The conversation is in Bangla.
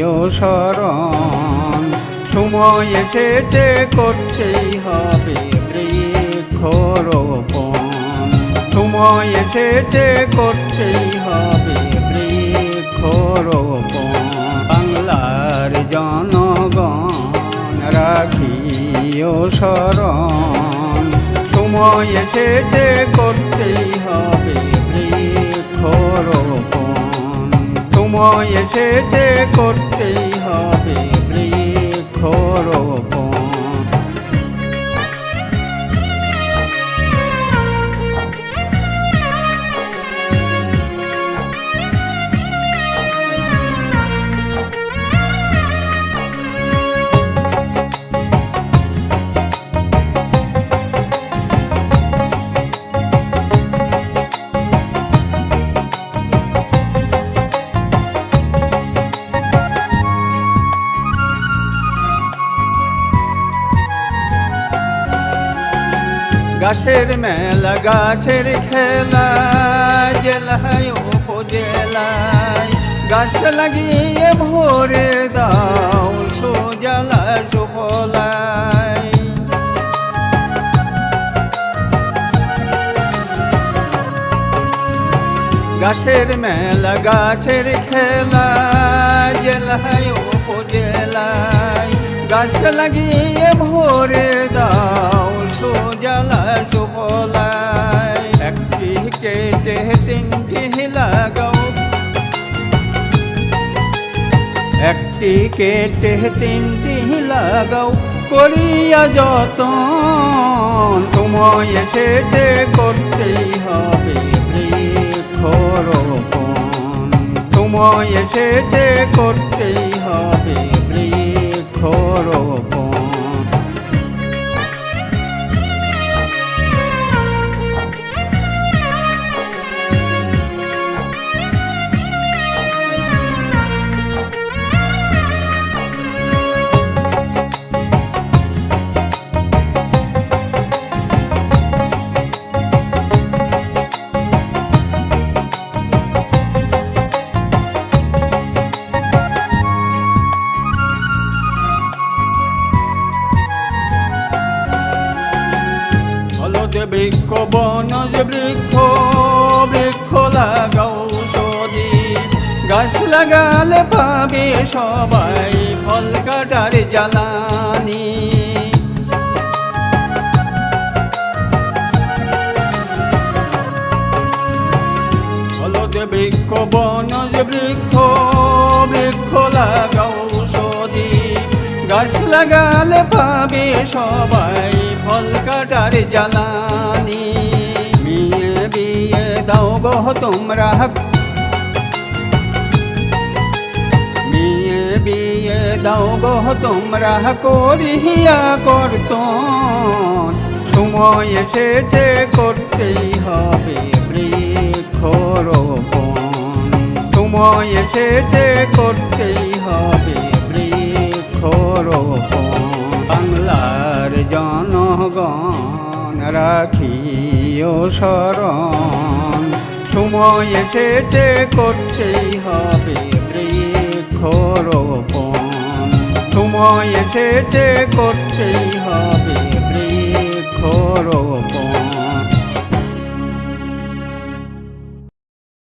ও শরণ, সময় এসেছে করতেই হবে বৃক্ষরোপণ, সময় এসেছে করতেই হবে বৃক্ষরোপণ। বাংলার জনগণ রাখিও শরণ, সময় এসেছে করতেই হবে বৃক্ষরোপণ, সময় এসেছে করতেই হবে বৃক্ষরোপণ। গাছের মেলা গাছের খেলা, জেলায় উপজেলায় গাছ লাগিয়ে ভরে দাও সোজালা সুফলায়। গাছের মেলা গাছের খেলা, জেলায় উপজেলায় গাছ লাগিয়ে ভরে দাও সোজালা সুফলায়। একটি কেটে তিনটি লাগাও, একটি কেটে তিনটি লাগাও করিয়া যতন, সময় এসেছে করতেই হবে বৃক্ষরোপণ, সময় এসেছে করতেই হবে বৃক্ষরোপণ। বৃক্ষ বনজ বৃক্ষ, বৃক্ষ লাগাও সদি, গাছ লাগালে পাবে সবাই ফল কাটার জ্বালানি। হলদ বৃক্ষ বনজ বৃক্ষ, বৃক্ষ লাগাও সদি, গাছ লাগালে পাবে সবাই ফল কাটার জ্বালানি। মেয়ে বিয়ে দাও গো তোমরা, মেয়ে বিয়ে দাও গো তোমরা করিয়া কর্তন, সময় এসেছে করতেই হবে বৃক্ষরোপণ, সময় এসেছে করতেই হবে বৃক্ষরোপণ। বাংলার জনগণ রাখিও শরণ, সময় এসেছে করতেই হবে বৃক্ষরোপণ, সময় এসেছে করতেই হবে